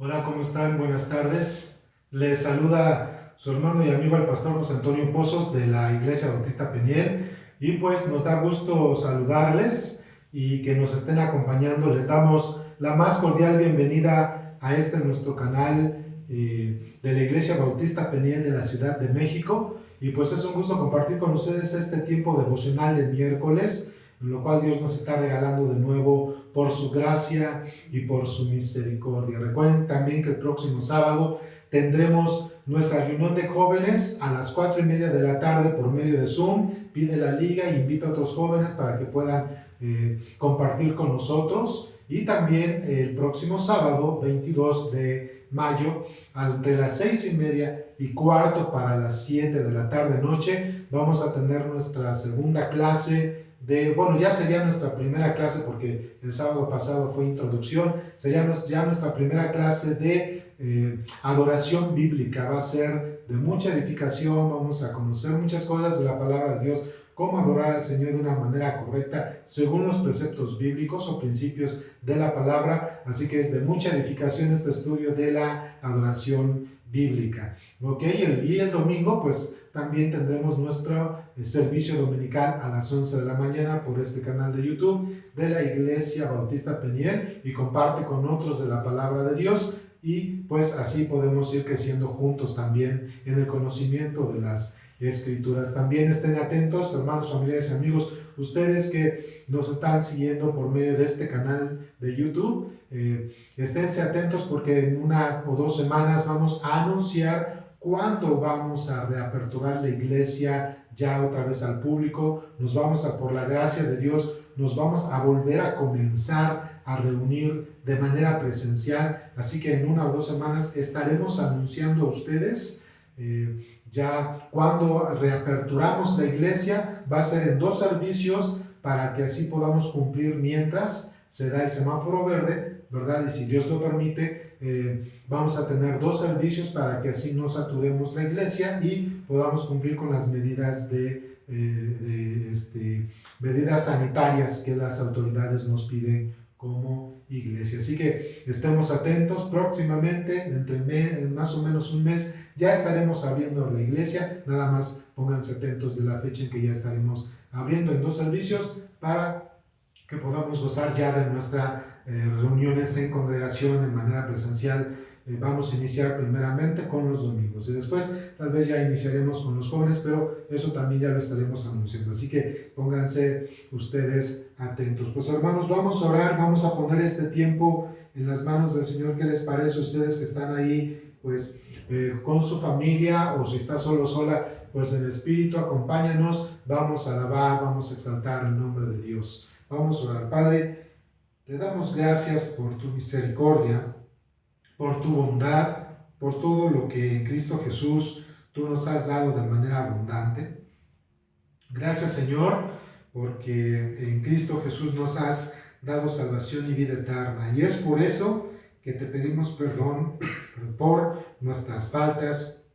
Hola, ¿cómo están? Buenas tardes. Les saluda su hermano y amigo el pastor José Antonio Pozos de la Iglesia Bautista Peniel y pues nos da gusto saludarles y que nos estén acompañando. Les damos la más cordial bienvenida a nuestro canal de la Iglesia Bautista Peniel de la Ciudad de México y pues es un gusto compartir con ustedes este tiempo devocional de miércoles, en lo cual Dios nos está regalando de nuevo por su gracia y por su misericordia. Recuerden también que el próximo sábado tendremos nuestra reunión de jóvenes a las 4:30 de la tarde por medio de Zoom. Pide la liga e invita a otros jóvenes para que puedan compartir con nosotros. Y también el próximo sábado, 22 de mayo, entre las 6:30 para las 7 de la tarde noche, vamos a tener nuestra segunda clase ya sería nuestra primera clase porque el sábado pasado fue introducción, sería ya nuestra primera clase de adoración bíblica. Va a ser de mucha edificación, vamos a conocer muchas cosas de la palabra de Dios, cómo adorar al Señor de una manera correcta según los preceptos bíblicos o principios de la palabra, así que es de mucha edificación este estudio de la adoración bíblica. Y el domingo pues también tendremos nuestro servicio dominical a las 11 de la mañana por este canal de YouTube de la Iglesia Bautista Peniel, y comparte con otros de la palabra de Dios, y pues así podemos ir creciendo juntos también en el conocimiento de las Escrituras. También estén atentos, hermanos, familiares y amigos, ustedes que nos están siguiendo por medio de este canal de YouTube, esténse atentos porque en 1 o 2 semanas vamos a anunciar cuándo vamos a reaperturar la iglesia ya otra vez al público. Por la gracia de Dios, nos vamos a volver a comenzar a reunir de manera presencial, así que en 1 o 2 semanas estaremos anunciando a ustedes ya cuando reaperturamos la iglesia. Va a ser en 2 servicios para que así podamos cumplir mientras se da el semáforo verde, ¿verdad? Y si Dios lo permite, vamos a tener 2 servicios para que así no saturemos la iglesia y podamos cumplir con las medidas medidas sanitarias que las autoridades nos piden como iglesia. Así que estemos atentos. Próximamente, en más o menos un mes, ya estaremos abriendo la iglesia. Nada más pónganse atentos de la fecha en que ya estaremos abriendo en 2 servicios para que podamos gozar ya de nuestras reuniones en congregación en manera presencial. Vamos a iniciar primeramente con los domingos y después tal vez ya iniciaremos con los jóvenes, pero eso también ya lo estaremos anunciando, así que pónganse ustedes atentos. Pues hermanos, vamos a orar, vamos a poner este tiempo en las manos del Señor. ¿Qué les parece a ustedes que están ahí pues con su familia, o si está solo sola, pues en espíritu acompáñanos, vamos a alabar, vamos a exaltar el nombre de Dios? Vamos a orar. Padre, te damos gracias por tu misericordia, por tu bondad, por todo lo que en Cristo Jesús tú nos has dado de manera abundante. Gracias, Señor, porque en Cristo Jesús nos has dado salvación y vida eterna. Y es por eso que te pedimos perdón por nuestras faltas,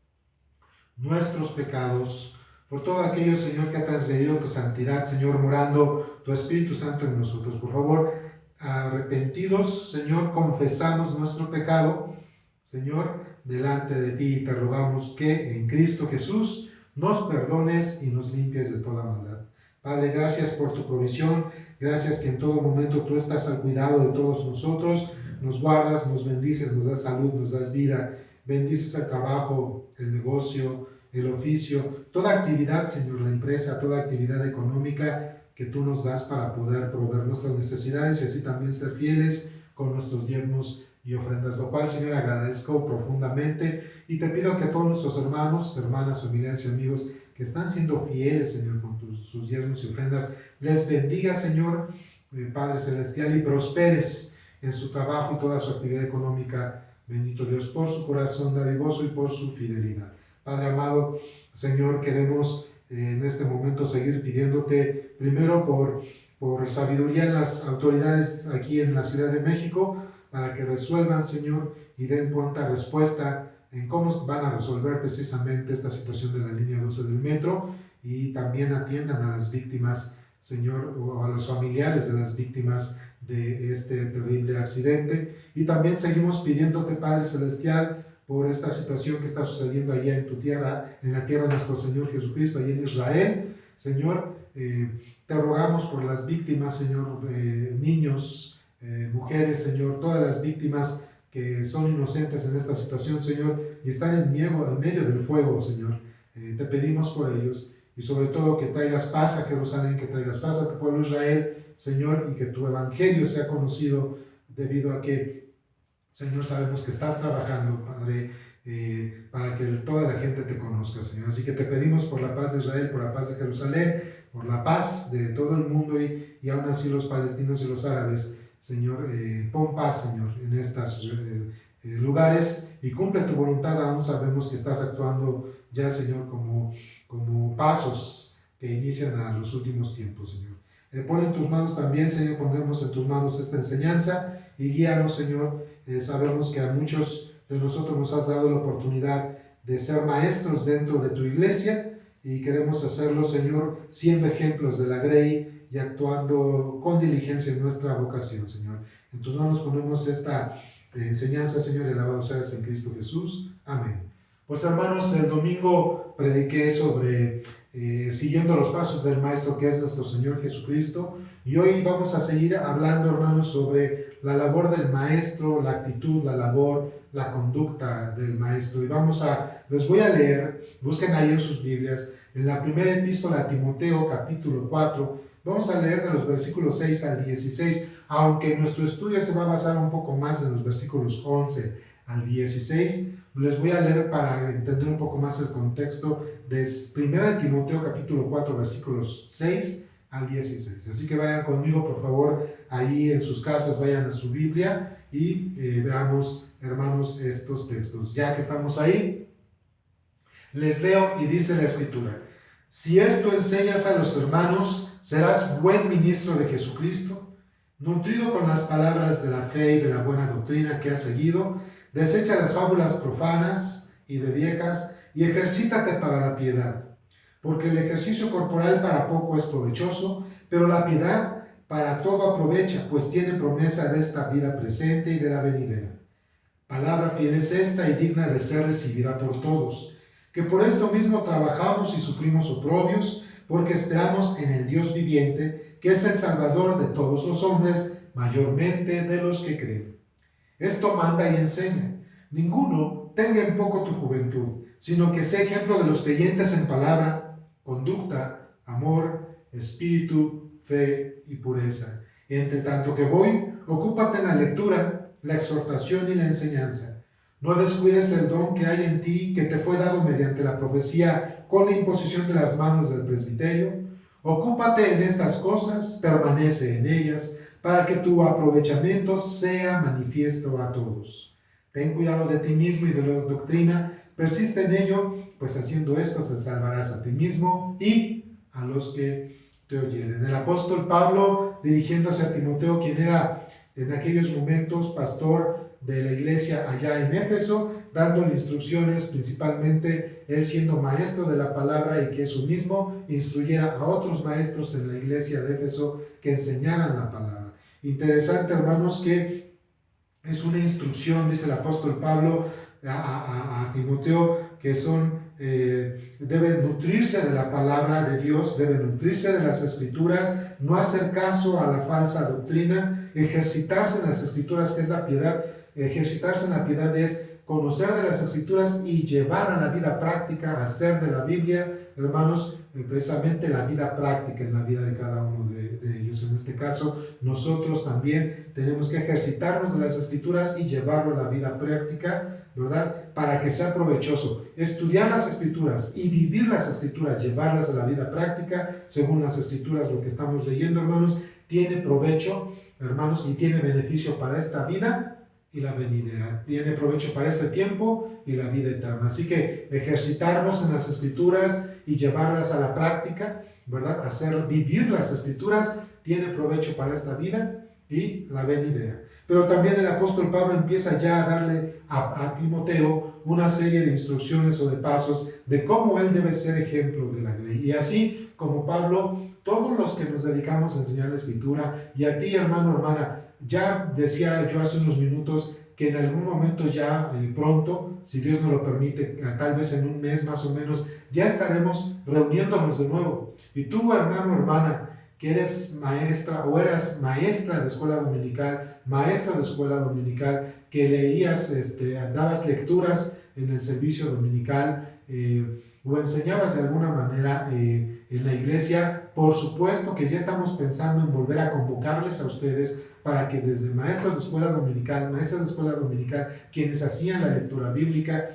nuestros pecados, por todo aquello, Señor, que ha transgredido tu santidad, Señor, morando tu Espíritu Santo en nosotros. Por favor, arrepentidos, Señor, confesamos nuestro pecado, Señor, delante de ti, y te rogamos que en Cristo Jesús nos perdones y nos limpies de toda maldad. Padre, gracias por tu provisión, gracias que en todo momento tú estás al cuidado de todos nosotros, nos guardas, nos bendices, nos das salud, nos das vida, bendices el trabajo, el negocio, el oficio, toda actividad, Señor, la empresa, toda actividad económica que tú nos das para poder proveer nuestras necesidades y así también ser fieles con nuestros diezmos y ofrendas, lo cual, Señor, agradezco profundamente, y te pido que a todos nuestros hermanos, hermanas, familiares y amigos que están siendo fieles, Señor, con sus diezmos y ofrendas, les bendiga, Señor, Padre Celestial, y prosperes en su trabajo y toda su actividad económica. Bendito Dios, por su corazón dadivoso y por su fidelidad. Padre amado, Señor, queremos en este momento seguir pidiéndote primero por sabiduría en las autoridades aquí en la Ciudad de México, para que resuelvan, Señor, y den pronta respuesta en cómo van a resolver precisamente esta situación de la línea 12 del metro, y también atiendan a las víctimas, Señor, o a los familiares de las víctimas de este terrible accidente. Y también seguimos pidiéndote, Padre Celestial, por esta situación que está sucediendo allá en tu tierra, en la tierra de nuestro Señor Jesucristo, allá en Israel. Señor, te rogamos por las víctimas, Señor, niños, mujeres, Señor, todas las víctimas que son inocentes en esta situación, Señor, y están en medio del fuego, Señor. Te pedimos por ellos, y sobre todo que traigas paz a Jerusalén, que traigas paz a tu pueblo Israel, Señor, y que tu evangelio sea conocido, debido a que, Señor, sabemos que estás trabajando, Padre, para que toda la gente te conozca, Señor. Así que te pedimos por la paz de Israel, por la paz de Jerusalén, por la paz de todo el mundo, y aún así los palestinos y los árabes, Señor, pon paz, Señor, en estos lugares, y cumple tu voluntad. Aún sabemos que estás actuando ya, Señor, como pasos que inician a los últimos tiempos, Señor. Pon en tus manos también, Señor, pongamos en tus manos esta enseñanza y guíanos, Señor. Sabemos que a muchos de nosotros nos has dado la oportunidad de ser maestros dentro de tu iglesia, y queremos hacerlo, Señor, siendo ejemplos de la Grey y actuando con diligencia en nuestra vocación, Señor. En tus manos ponemos esta enseñanza, Señor, y alabado seas en Cristo Jesús. Amén. Pues, hermanos, el domingo prediqué sobre siguiendo los pasos del Maestro, que es nuestro Señor Jesucristo, y hoy vamos a seguir hablando, hermanos, sobre la labor del Maestro, la actitud, la labor, la conducta del Maestro. Y les voy a leer, busquen ahí en sus Biblias, en la primera epístola a Timoteo, capítulo 4, vamos a leer de los versículos 6 al 16, aunque nuestro estudio se va a basar un poco más en los versículos 11 al 16, les voy a leer para entender un poco más el contexto de 1 Timoteo capítulo 4 versículos 6 al 16. Así que vayan conmigo, por favor, ahí en sus casas, vayan a su Biblia y veamos, hermanos, estos textos. Ya que estamos ahí, les leo y dice la Escritura: si esto enseñas a los hermanos, serás buen ministro de Jesucristo, nutrido con las palabras de la fe y de la buena doctrina que has seguido. Desecha las fábulas profanas y de viejas, y ejercítate para la piedad, porque el ejercicio corporal para poco es provechoso, pero la piedad para todo aprovecha, pues tiene promesa de esta vida presente y de la venidera. Palabra fiel es esta y digna de ser recibida por todos, que por esto mismo trabajamos y sufrimos oprobios, porque esperamos en el Dios viviente, que es el Salvador de todos los hombres, mayormente de los que creen. Esto manda y enseña: ninguno tenga en poco tu juventud, sino que sea ejemplo de los creyentes en palabra, conducta, amor, espíritu, fe y pureza. Entre tanto que voy, ocúpate en la lectura, la exhortación y la enseñanza. No descuides el don que hay en ti, que te fue dado mediante la profecía con la imposición de las manos del presbiterio. Ocúpate en estas cosas, permanece en ellas, para que tu aprovechamiento sea manifiesto a todos. Ten cuidado de ti mismo y de la doctrina, persiste en ello, pues haciendo esto se salvarás a ti mismo y a los que te oyeren. El apóstol Pablo, dirigiéndose a Timoteo, quien era en aquellos momentos pastor de la iglesia allá en Éfeso, dándole instrucciones, principalmente él siendo maestro de la palabra, y que eso mismo instruyera a otros maestros en la iglesia de Éfeso que enseñaran la palabra. Interesante, hermanos, que es una instrucción, dice el apóstol Pablo a Timoteo, que debe nutrirse de la palabra de Dios, debe nutrirse de las Escrituras, no hacer caso a la falsa doctrina, ejercitarse en las Escrituras, que es la piedad. Ejercitarse en la piedad es conocer de las Escrituras y llevar a la vida práctica, hacer de la Biblia, hermanos, precisamente la vida práctica en la vida de cada uno de ellos. En este caso, nosotros también tenemos que ejercitarnos de las Escrituras y llevarlo a la vida práctica, ¿verdad? Para que sea provechoso. Estudiar las Escrituras y vivir las Escrituras, llevarlas a la vida práctica, según las Escrituras, lo que estamos leyendo, hermanos, tiene provecho, hermanos, y tiene beneficio para esta vida y la venidera. Tiene provecho para este tiempo y la vida eterna. Así que ejercitarnos en las Escrituras y llevarlas a la práctica, ¿verdad? Vivir las Escrituras tiene provecho para esta vida y la venidera. Pero también el apóstol Pablo empieza ya a darle a Timoteo una serie de instrucciones o de pasos de cómo él debe ser ejemplo de la Grey. Y así como Pablo, todos los que nos dedicamos a enseñar la Escritura, y a ti, hermano, hermana, ya decía yo hace unos minutos que en algún momento ya pronto, si Dios nos lo permite, tal vez en un mes más o menos, ya estaremos reuniéndonos de nuevo. Y tú, hermano, hermana, que eres maestra o eras maestra de escuela dominical, maestro de escuela dominical, que leías, dabas lecturas en el servicio dominical, o enseñabas de alguna manera en la iglesia, por supuesto que ya estamos pensando en volver a convocarles a ustedes para que desde maestros de escuela dominical, maestras de escuela dominical, quienes hacían la lectura bíblica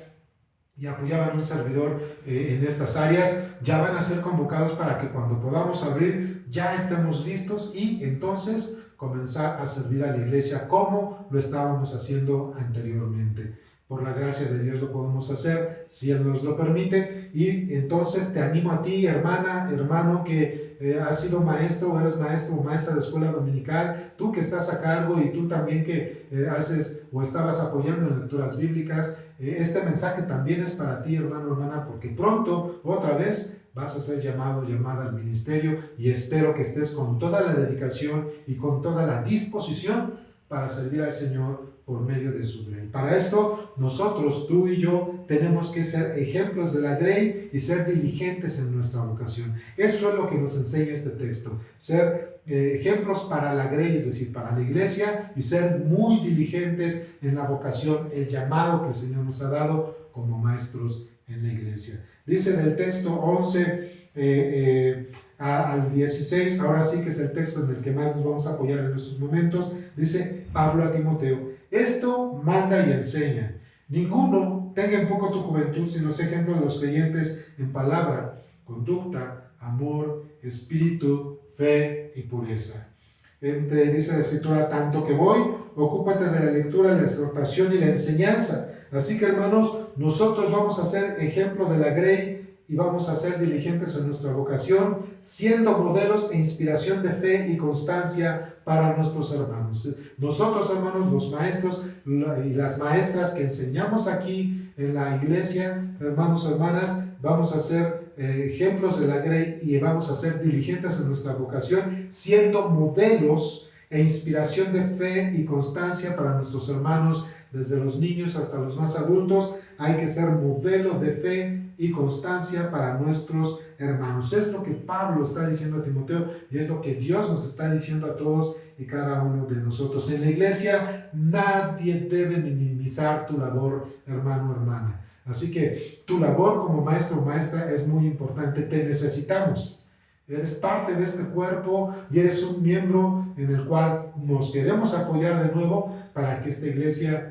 y apoyaban a un servidor en estas áreas, ya van a ser convocados para que cuando podamos abrir ya estemos listos y entonces comenzar a servir a la iglesia como lo estábamos haciendo anteriormente. Por la gracia de Dios lo podemos hacer, si Él nos lo permite, y entonces te animo a ti, hermana, hermano, que has sido maestro o eres maestro o maestra de escuela dominical, tú que estás a cargo y tú también que haces o estabas apoyando en lecturas bíblicas, este mensaje también es para ti, hermano, hermana, porque pronto, otra vez, vas a ser llamado, llamada al ministerio, y espero que estés con toda la dedicación y con toda la disposición para servir al Señor por medio de su grey. Para esto, nosotros, tú y yo, tenemos que ser ejemplos de la grey y ser diligentes en nuestra vocación. Eso es lo que nos enseña este texto, ser ejemplos para la grey, es decir, para la iglesia, y ser muy diligentes en la vocación, el llamado que el Señor nos ha dado como maestros en la iglesia. Dice en el texto 11 al 16, ahora sí que es el texto en el que más nos vamos a apoyar en estos momentos, dice Pablo a Timoteo: esto manda y enseña. Ninguno tenga en poco tu juventud, sino es ejemplo de los creyentes en palabra, conducta, amor, espíritu, fe y pureza. Dice la Escritura: tanto que voy, ocúpate de la lectura, la exhortación y la enseñanza. Así que, hermanos, nosotros vamos a ser ejemplo de la grey y vamos a ser diligentes en nuestra vocación, siendo modelos e inspiración de fe y constancia para nuestros hermanos. Nosotros, hermanos, los maestros y las maestras que enseñamos aquí en la iglesia, hermanos, hermanas, vamos a ser ejemplos de la grey y vamos a ser diligentes en nuestra vocación, siendo modelos e inspiración de fe y constancia para nuestros hermanos, desde los niños hasta los más adultos. Hay que ser modelo de fe y constancia para nuestros hermanos. Es lo que Pablo está diciendo a Timoteo y es lo que Dios nos está diciendo a todos y cada uno de nosotros. En la iglesia nadie debe minimizar tu labor, hermano, hermana. Así que tu labor como maestro o maestra es muy importante. Te necesitamos. Eres parte de este cuerpo y eres un miembro en el cual nos queremos apoyar de nuevo para que esta iglesia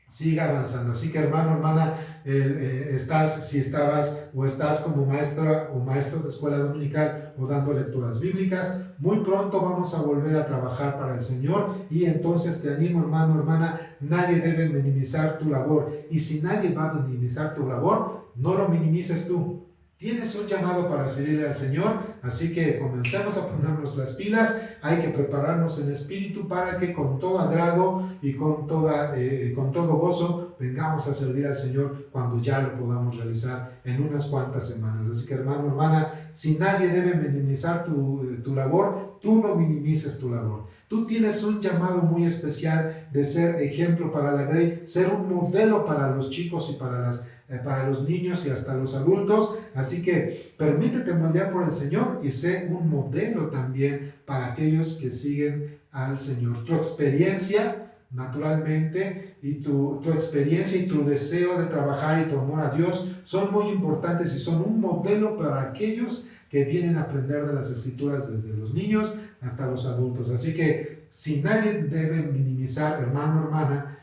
siga avanzando. Así que, hermano, hermana, si estabas o estás como maestra o maestro de escuela dominical o dando lecturas bíblicas, muy pronto vamos a volver a trabajar para el Señor, y entonces te animo, hermano, hermana, nadie debe minimizar tu labor, y si nadie va a minimizar tu labor, no lo minimices tú. Tienes un llamado para servirle al Señor, así que comencemos a ponernos las pilas. Hay que prepararnos en espíritu para que con todo agrado y con todo gozo vengamos a servir al Señor cuando ya lo podamos realizar en unas cuantas semanas. Así que, hermano, hermana, si nadie debe minimizar tu labor, tú no minimices tu labor. Tú tienes un llamado muy especial de ser ejemplo para la grey, ser un modelo para los chicos y para los niños y hasta los adultos. Así que permítete moldear por el Señor y sé un modelo también para aquellos que siguen al Señor. Tu experiencia, naturalmente, y tu experiencia y tu deseo de trabajar y tu amor a Dios son muy importantes y son un modelo para aquellos que vienen a aprender de las Escrituras desde los niños hasta los adultos. Así que si nadie debe minimizar, hermano, hermana,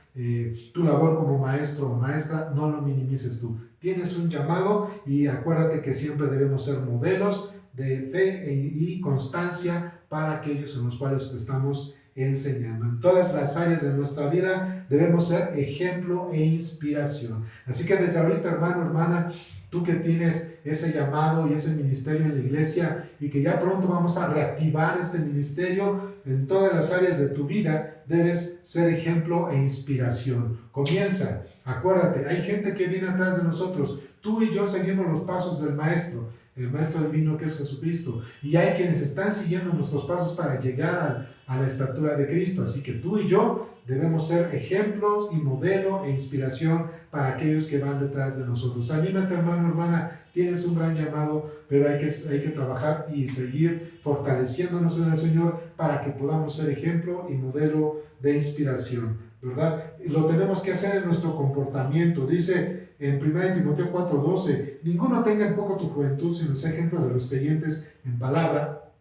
tu labor como maestro o maestra, no lo minimices tú. Tienes un llamado y acuérdate que siempre debemos ser modelos de fe y constancia para aquellos en los cuales te estamos enseñando. En todas las áreas de nuestra vida debemos ser ejemplo e inspiración. Así que desde ahorita, hermano, hermana, tú que tienes ese llamado y ese ministerio en la iglesia y que ya pronto vamos a reactivar este ministerio en todas las áreas de tu vida, debes ser ejemplo e inspiración. Comienza, acuérdate, hay gente que viene atrás de nosotros. Tú y yo seguimos los pasos del maestro. el Maestro Divino que es Jesucristo. Y hay quienes están siguiendo nuestros pasos para llegar a la estatura de Cristo. Así que tú y yo debemos ser ejemplos y modelo e inspiración para aquellos que van detrás de nosotros. Anímate, hermano, hermana, tienes un gran llamado, pero hay que trabajar y seguir fortaleciéndonos en el Señor para que podamos ser ejemplo y modelo de inspiración, ¿verdad? Lo tenemos que hacer en nuestro comportamiento. Dice en 1 Timoteo 4:12, ninguno tenga en poco tu juventud, sino sea ejemplo de los creyentes en palabra,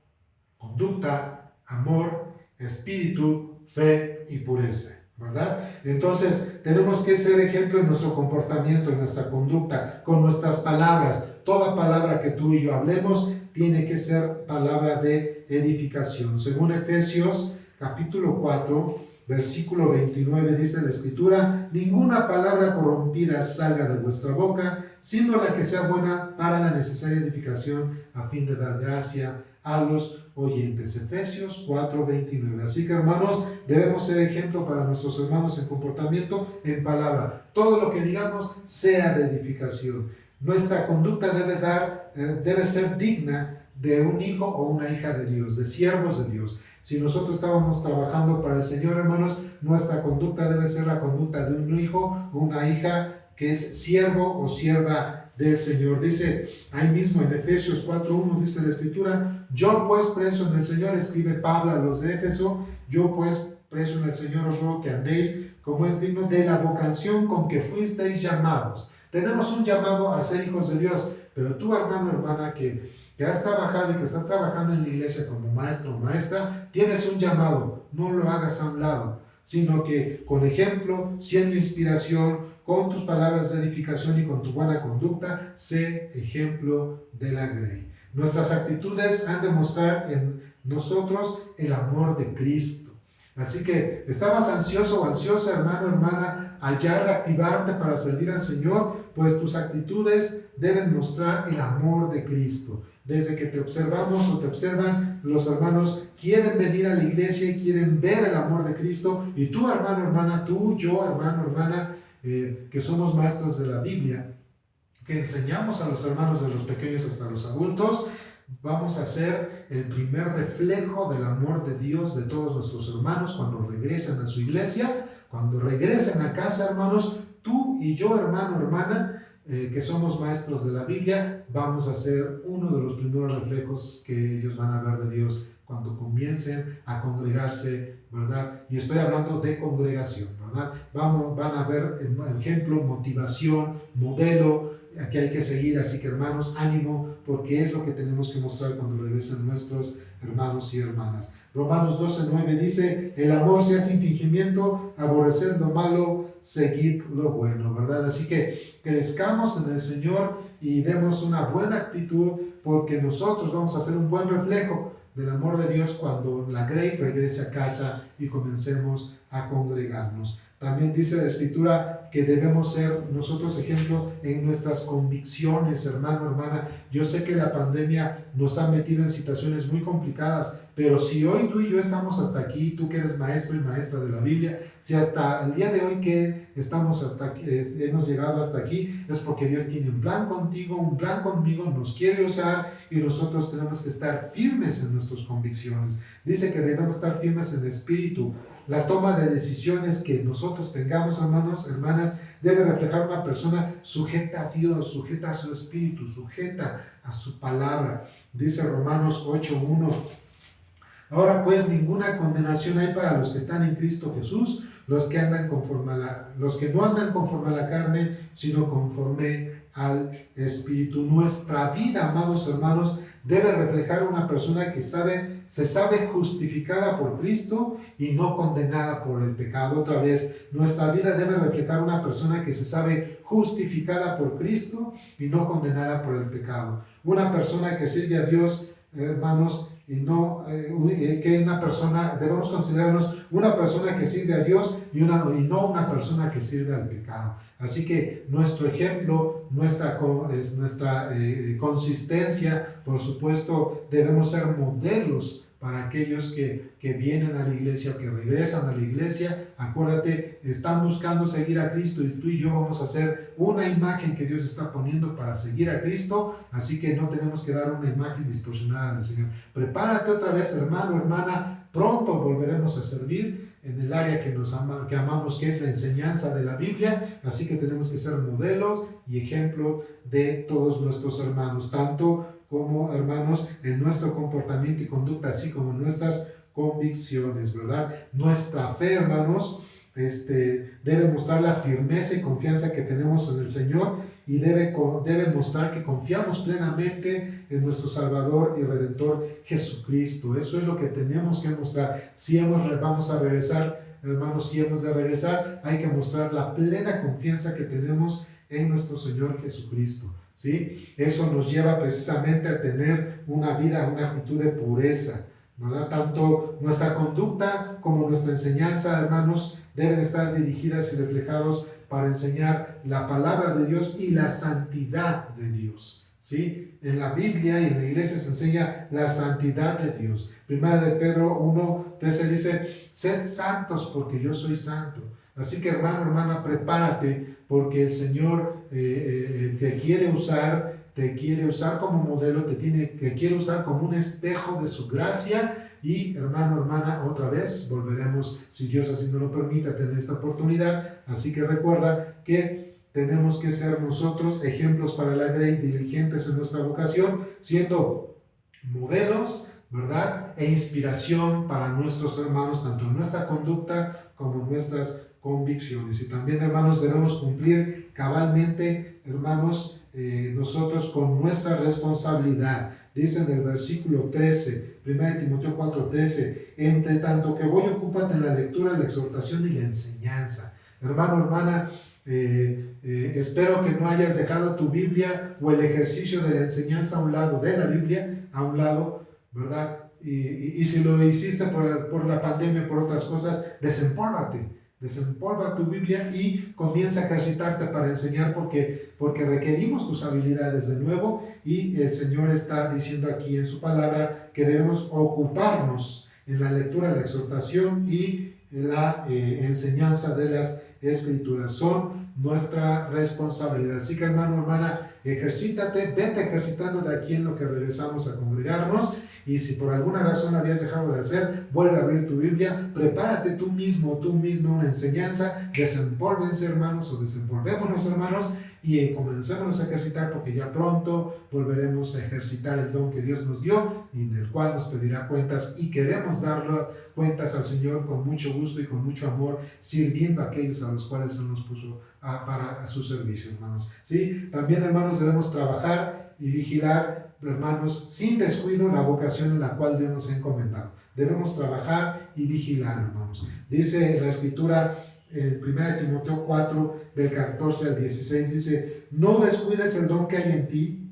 conducta, amor, espíritu, fe y pureza, ¿verdad? Entonces tenemos que ser ejemplo en nuestro comportamiento, en nuestra conducta, con nuestras palabras. Toda palabra que tú y yo hablemos tiene que ser palabra de edificación. Según Efesios capítulo 4, versículo 29 dice la Escritura: ninguna palabra corrompida salga de vuestra boca, sino la que sea buena para la necesaria edificación, a fin de dar gracia a los oyentes. Efesios 4:29. Así que, hermanos, debemos ser ejemplo para nuestros hermanos en comportamiento, en palabra. Todo lo que digamos sea de edificación. Nuestra conducta debe ser digna de un hijo o una hija de Dios, de siervos de Dios. Si nosotros estábamos trabajando para el Señor, hermanos, nuestra conducta debe ser la conducta de un hijo o una hija que es siervo o sierva del Señor. Dice ahí mismo en Efesios 4:1, dice la Escritura: yo pues preso en el Señor, escribe Pablo a los de Éfeso, yo pues preso en el Señor os ruego que andéis como es digno de la vocación con que fuisteis llamados. Tenemos un llamado a ser hijos de Dios, pero tú, hermano, hermana, que has trabajado y que estás trabajando en la iglesia como maestro o maestra, tienes un llamado. No lo hagas a un lado, sino que con ejemplo, siendo inspiración, con tus palabras de edificación y con tu buena conducta, sé ejemplo de la grey. Nuestras actitudes han de mostrar en nosotros el amor de Cristo. Así que, ¿estabas ansioso o ansiosa, hermano, hermana, hallar, reactivarte para servir al Señor? Pues tus actitudes deben mostrar el amor de Cristo. Desde que te observamos o te observan, los hermanos quieren venir a la iglesia y quieren ver el amor de Cristo. Y tú, hermano, hermana, tú, yo, hermano, hermana, que somos maestros de la Biblia, que enseñamos a los hermanos, de los pequeños hasta los adultos, vamos a ser el primer reflejo del amor de Dios de todos nuestros hermanos cuando regresen a su iglesia, cuando regresen a casa, hermanos. Tú y yo, hermano, hermana, que somos maestros de la Biblia, vamos a ser uno de los primeros reflejos que ellos van a ver de Dios cuando comiencen a congregarse, ¿verdad? Y estoy hablando de congregación, ¿verdad? Van a ver ejemplo, motivación, modelo que hay que seguir. Así que, hermanos, ánimo, porque es lo que tenemos que mostrar cuando regresen nuestros hermanos y hermanas. Romanos 12:9 dice: el amor sea sin fingimiento, aborrecer lo malo, seguid lo bueno, ¿verdad? Así que crezcamos en el Señor y demos una buena actitud, porque nosotros vamos a ser un buen reflejo del amor de Dios cuando la grey regrese a casa y comencemos a congregarnos. También dice la Escritura que debemos ser nosotros ejemplo en nuestras convicciones, hermano, hermana. Yo sé que la pandemia nos ha metido en situaciones muy complicadas, pero si hoy tú y yo estamos hasta aquí, tú que eres maestro y maestra de la Biblia, si hasta el día de hoy que estamos hasta aquí, hemos llegado hasta aquí, es porque Dios tiene un plan contigo, un plan conmigo, nos quiere usar y nosotros tenemos que estar firmes en nuestras convicciones. Dice que debemos estar firmes en el espíritu. La toma de decisiones que nosotros tengamos, hermanos, hermanas, debe reflejar una persona sujeta a Dios, sujeta a su espíritu, sujeta a su palabra. Dice Romanos 8:1. Ahora pues ninguna condenación hay para los que están en Cristo Jesús, los que no andan conforme a la carne, sino conforme al Espíritu. Nuestra vida, amados hermanos, debe reflejar una persona que se sabe justificada por Cristo y no condenada por el pecado. Otra vez, nuestra vida debe reflejar una persona que se sabe justificada por Cristo y no condenada por el pecado. Una persona que sirve a Dios, hermanos, y no debemos considerarnos una persona que sirve a Dios y no una persona que sirve al pecado. Así que nuestro ejemplo, nuestra consistencia, por supuesto, debemos ser modelos para aquellos que vienen a la iglesia o que regresan a la iglesia. Acuérdate, están buscando seguir a Cristo y tú y yo vamos a hacer una imagen que Dios está poniendo para seguir a Cristo, así que no tenemos que dar una imagen distorsionada del Señor. Prepárate otra vez, hermano, hermana, pronto volveremos a servir en el área que amamos, que es la enseñanza de la Biblia, así que tenemos que ser modelos y ejemplos de todos nuestros hermanos, tanto como hermanos en nuestro comportamiento y conducta, así como en nuestras convicciones, ¿verdad? Nuestra fe, hermanos, debe mostrar la firmeza y confianza que tenemos en el Señor y debe mostrar que confiamos plenamente en nuestro Salvador y Redentor Jesucristo. Eso es lo que tenemos que mostrar. Si vamos a regresar, hermanos, si hemos de regresar, hay que mostrar la plena confianza que tenemos en nuestro Señor Jesucristo, ¿sí? Eso nos lleva precisamente a tener una vida, una actitud de pureza, ¿verdad? Tanto nuestra conducta como nuestra enseñanza, hermanos, deben estar dirigidas y reflejados para enseñar la palabra de Dios y la santidad de Dios, ¿sí? En la Biblia y en la iglesia se enseña la santidad de Dios. Primera de Pedro 1:13 dice: sed santos porque yo soy santo. Así que, hermano, hermana, prepárate porque el Señor te quiere usar como modelo, te quiere usar como un espejo de su gracia. Y, hermano, hermana, otra vez volveremos, si Dios así nos lo permite, a tener esta oportunidad. Así que recuerda que tenemos que ser nosotros ejemplos para la grey, diligentes en nuestra vocación, siendo modelos, ¿verdad? E inspiración para nuestros hermanos, tanto en nuestra conducta como en nuestras convicciones. Y también, hermanos, debemos cumplir cabalmente, hermanos, nosotros con nuestra responsabilidad. Dice en el versículo 13, 1 Timoteo 4:13: entre tanto que voy, ocúpate en la lectura, la exhortación y la enseñanza. Hermano, hermana, espero que no hayas dejado tu Biblia o el ejercicio de la enseñanza a un lado, de la Biblia a un lado, ¿verdad? Y si lo hiciste por la pandemia, por otras cosas, desempolva tu Biblia y comienza a ejercitarte para enseñar, porque requerimos tus habilidades de nuevo, y el Señor está diciendo aquí en su palabra que debemos ocuparnos en la lectura, la exhortación y la enseñanza de las Escrituras. Son nuestra responsabilidad. Así que, hermano, hermana, ejercítate, vete ejercitando de aquí en lo que regresamos a congregarnos. Y si por alguna razón habías dejado de hacer, vuelve a abrir tu Biblia, prepárate tú misma una enseñanza, desempólvense, hermanos, o desenvolvémonos, hermanos, y comencemos a ejercitar, porque ya pronto volveremos a ejercitar el don que Dios nos dio y del cual nos pedirá cuentas, y queremos darle cuentas al Señor con mucho gusto y con mucho amor, sirviendo a aquellos a los cuales Él nos puso para su servicio, hermanos. ¿Sí? También, hermanos, debemos trabajar y vigilar, hermanos, sin descuido la vocación en la cual Dios nos ha encomendado. Debemos trabajar y vigilar, hermanos. Dice la Escritura, 1 Timoteo 4, del 14 al 16, dice: no descuides el don que hay en ti,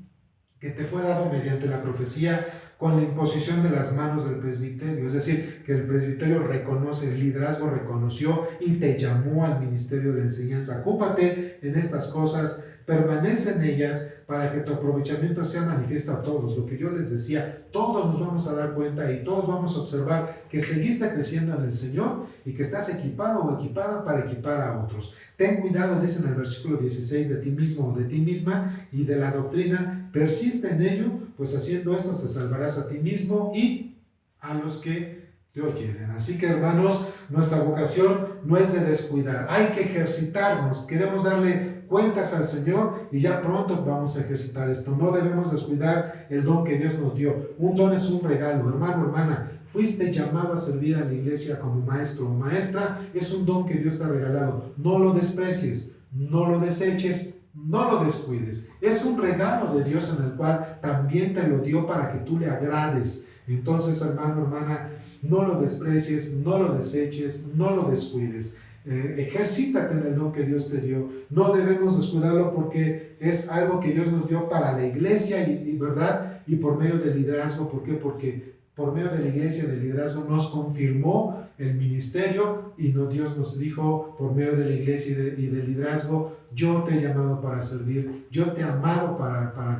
que te fue dado mediante la profecía, con la imposición de las manos del presbiterio. Es decir, que el presbiterio reconoce, el liderazgo reconoció y te llamó al ministerio de la enseñanza. Ocúpate en estas cosas, permanece en ellas, para que tu aprovechamiento sea manifiesto a todos. Lo que yo les decía, todos nos vamos a dar cuenta y todos vamos a observar que seguiste creciendo en el Señor y que estás equipado o equipada para equipar a otros. Ten cuidado, dice en el versículo 16, de ti mismo o de ti misma y de la doctrina. Persiste en ello, pues haciendo esto te salvarás a ti mismo y a los que te oyeren. Así que, hermanos, nuestra vocación no es de descuidar, hay que ejercitarnos. Queremos darle cuentas al Señor y ya pronto vamos a ejercitar esto. No debemos descuidar el don que Dios nos dio. Un don es un regalo, hermano, hermana. Fuiste llamado a servir a la iglesia como maestro o maestra. Es un don que Dios te ha regalado. No lo desprecies, no lo deseches, no lo descuides. Es un regalo de Dios en el cual también te lo dio para que tú le agrades. Entonces, hermano, hermana, no lo desprecies, no lo deseches, no lo descuides. Ejercítate en el don que Dios te dio. No debemos descuidarlo, porque es algo que Dios nos dio para la iglesia y ¿verdad? Y por medio del liderazgo. ¿Por qué? Porque por medio de la iglesia, del liderazgo, nos confirmó el ministerio y Dios nos dijo por medio de la iglesia y del liderazgo: yo te he llamado para servir, yo te he amado para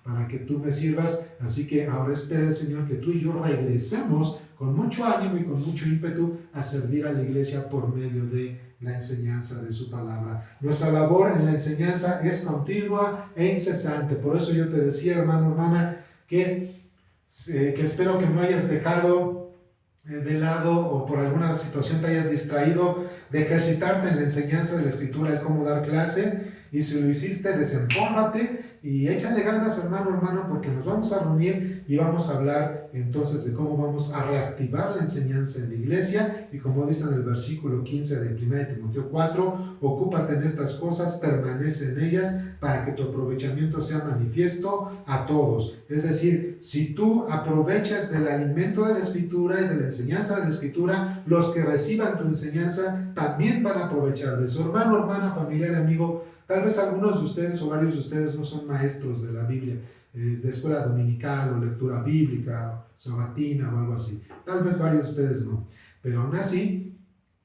para que tú me sirvas. Así que ahora espera el Señor que tú y yo regresemos con mucho ánimo y con mucho ímpetu a servir a la iglesia por medio de la enseñanza de su palabra. Nuestra labor en la enseñanza es continua e incesante. Por eso yo te decía, hermano, hermana, que espero que no hayas dejado de lado o por alguna situación te hayas distraído de ejercitarte en la enseñanza de la Escritura y cómo dar clase. Y si lo hiciste, desempómate y échale ganas, hermano, hermano, porque nos vamos a reunir y vamos a hablar entonces de cómo vamos a reactivar la enseñanza en la iglesia. Y como dice en el versículo 15 de 1 Timoteo 4, ocúpate en estas cosas, permanece en ellas, para que tu aprovechamiento sea manifiesto a todos. Es decir, si tú aprovechas del alimento de la Escritura y de la enseñanza de la Escritura, los que reciban tu enseñanza también van a aprovechar de eso. Hermano, hermana, familiar, amigo, tal vez algunos de ustedes o varios de ustedes no son maestros de la Biblia, de escuela dominical o lectura bíblica, o sabatina o algo así. Tal vez varios de ustedes no. Pero aún así,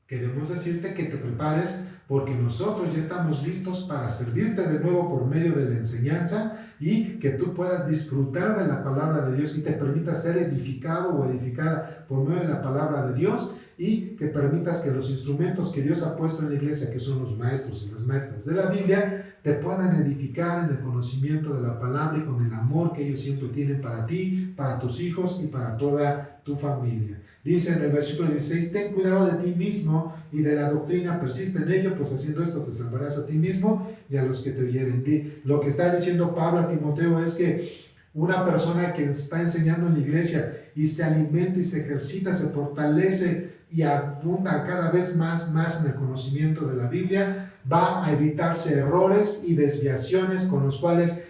queremos decirte que te prepares porque nosotros ya estamos listos para servirte de nuevo por medio de la enseñanza y que tú puedas disfrutar de la palabra de Dios y te permita ser edificado o edificada por medio de la palabra de Dios, y que permitas que los instrumentos que Dios ha puesto en la iglesia, que son los maestros y las maestras de la Biblia, te puedan edificar en el conocimiento de la palabra y con el amor que ellos siempre tienen para ti, para tus hijos y para toda tu familia. Dice en el versículo 16, ten cuidado de ti mismo y de la doctrina, persiste en ello, pues haciendo esto te salvarás a ti mismo y a los que te oyeren. Lo que está diciendo Pablo a Timoteo es que una persona que está enseñando en la iglesia y se alimenta y se ejercita, se fortalece y afunda cada vez más en el conocimiento de la Biblia, va a evitarse errores y desviaciones con los cuales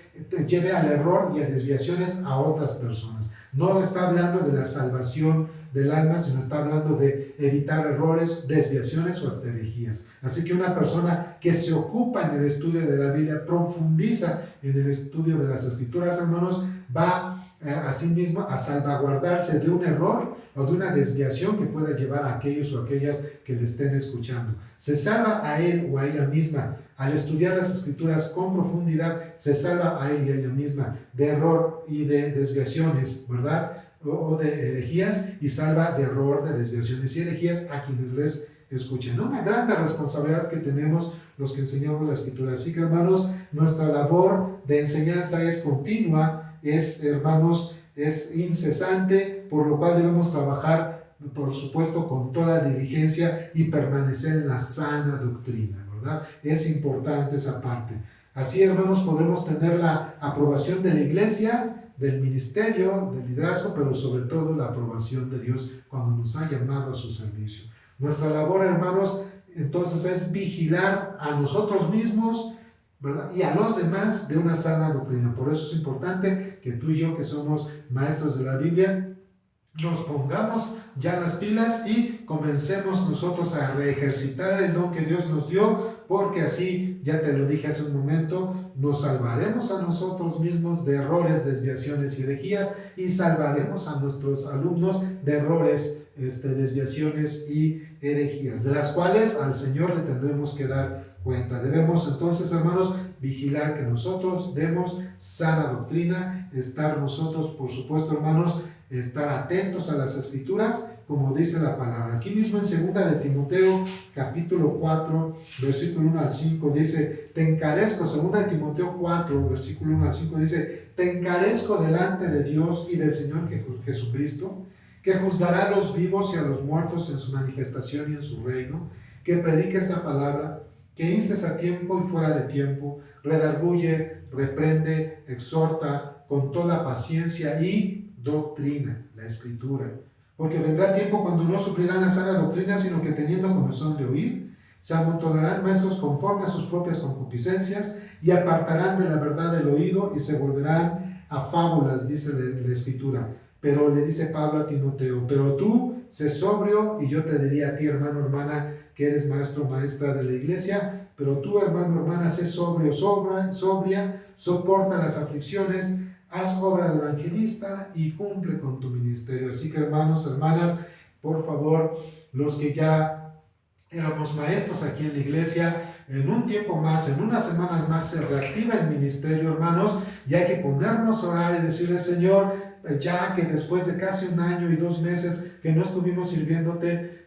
lleve al error y a desviaciones a otras personas. No está hablando de la salvación del alma, sino está hablando de evitar errores, desviaciones o hasta herejías. Así que una persona que se ocupa en el estudio de la Biblia, profundiza en el estudio de las Escrituras, hermanos, va a sí mismo a salvaguardarse de un error o de una desviación que pueda llevar a aquellos o aquellas que le estén escuchando. Se salva a él o a ella misma. Al estudiar las Escrituras con profundidad, se salva a él y a ella misma de error y de desviaciones, ¿verdad? O de herejías, y salva de error, de desviaciones y herejías a quienes les escuchen. Una gran responsabilidad que tenemos los que enseñamos la Escritura. Así que, hermanos, nuestra labor de enseñanza es continua, hermanos, es incesante, por lo cual debemos trabajar, por supuesto, con toda diligencia y permanecer en la sana doctrina, ¿verdad? Es importante esa parte. Así, hermanos, podremos tener la aprobación de la iglesia, del ministerio, del liderazgo, pero sobre todo la aprobación de Dios cuando nos ha llamado a su servicio. Nuestra labor, hermanos, entonces es vigilar a nosotros mismos, ¿verdad? Y a los demás de una sana doctrina. Por eso es importante que tú y yo, que somos maestros de la Biblia, nos pongamos ya las pilas y comencemos nosotros a reejercitar el don que Dios nos dio, porque así, ya te lo dije hace un momento, nos salvaremos a nosotros mismos de errores, desviaciones y herejías, y salvaremos a nuestros alumnos de errores, desviaciones y herejías, de las cuales al Señor le tendremos que dar cuenta. Debemos entonces, hermanos, vigilar que nosotros demos sana doctrina, estar nosotros, por supuesto, hermanos, estar atentos a las Escrituras, como dice la palabra. Aquí mismo en 2 de Timoteo, capítulo 4, versículo 1 al 5, dice, te encarezco, 2 de Timoteo 4, versículo 1 al 5, dice, te encarezco delante de Dios y del Señor Jesucristo, que juzgará a los vivos y a los muertos en su manifestación y en su reino, que prediques la palabra, que instes a tiempo y fuera de tiempo, redarguye, reprende, exhorta con toda paciencia y doctrina, la Escritura. Porque vendrá tiempo cuando no suplirán la sana doctrina, sino que teniendo comezón de oír, se amontonarán maestros conforme a sus propias concupiscencias y apartarán de la verdad del oído y se volverán a fábulas, dice la Escritura. Pero le dice Pablo a Timoteo, pero tú sé sobrio, y yo te diría a ti, hermano, hermana, que eres maestro, maestra de la iglesia, pero tú, hermano, hermana, sé sobrio, sobria, soporta las aflicciones, haz obra de evangelista y cumple con tu ministerio. Así que, hermanos, hermanas, por favor, los que ya éramos maestros aquí en la iglesia, en un tiempo más, en unas semanas más, se reactiva el ministerio, hermanos, y hay que ponernos a orar y decirle, Señor, ya que después de casi 1 año y 2 meses que no estuvimos sirviéndote,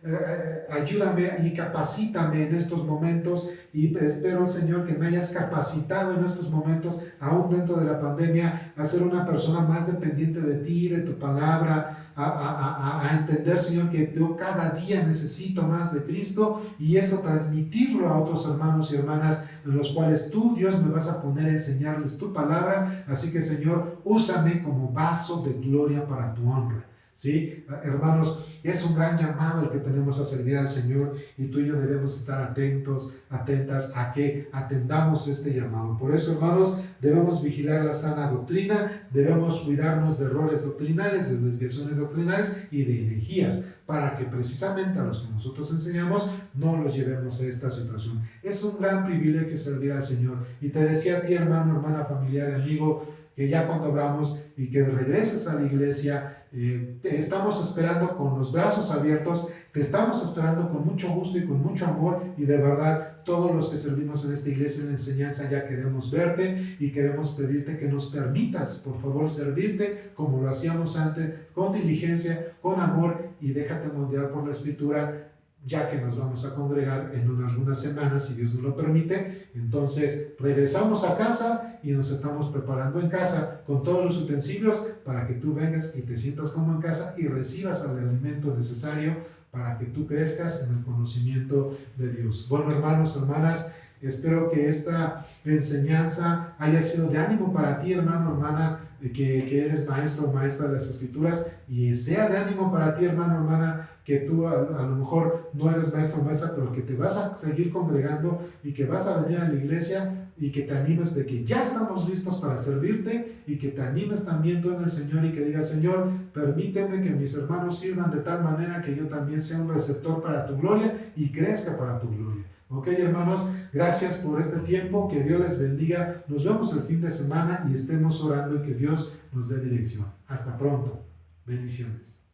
ayúdame y capacítame en estos momentos, y espero, Señor, que me hayas capacitado en estos momentos, aún dentro de la pandemia, a ser una persona más dependiente de ti, de tu palabra, a entender, Señor, que yo cada día necesito más de Cristo, y eso transmitirlo a otros hermanos y hermanas en los cuales tú, Dios, me vas a poner a enseñarles tu palabra. Así que, Señor, úsame como vaso de gloria para tu honra. ¿Sí? Hermanos, es un gran llamado el que tenemos a servir al Señor, y tú y yo debemos estar atentos, atentas a que atendamos este llamado. Por eso, hermanos, debemos vigilar la sana doctrina, debemos cuidarnos de errores doctrinales, de desviaciones doctrinales y de herejías, para que precisamente a los que nosotros enseñamos no los llevemos a esta situación. Es un gran privilegio servir al Señor, y te decía a ti, hermano, hermana, familiar, amigo, que ya cuando abramos y que regreses a la iglesia, te estamos esperando con los brazos abiertos, te estamos esperando con mucho gusto y con mucho amor, y de verdad todos los que servimos en esta iglesia en la enseñanza ya queremos verte y queremos pedirte que nos permitas, por favor, servirte como lo hacíamos antes, con diligencia, con amor, y déjate moldear por la Escritura, ya que nos vamos a congregar en algunas semanas, si Dios nos lo permite. Entonces regresamos a casa y nos estamos preparando en casa con todos los utensilios para que tú vengas y te sientas como en casa y recibas el alimento necesario para que tú crezcas en el conocimiento de Dios. Bueno, hermanos, hermanas, espero que esta enseñanza haya sido de ánimo para ti, hermano, hermana, que eres maestro o maestra de las Escrituras, y sea de ánimo para ti, hermano, hermana, que tú a lo mejor no eres maestro o maestra, pero que te vas a seguir congregando y que vas a venir a la iglesia, y que te animes de que ya estamos listos para servirte, y que te animes también tú en el Señor y que digas, Señor, permíteme que mis hermanos sirvan de tal manera que yo también sea un receptor para tu gloria y crezca para tu gloria. Ok, hermanos, gracias por este tiempo, que Dios les bendiga, nos vemos el fin de semana y estemos orando y que Dios nos dé dirección. Hasta pronto, bendiciones.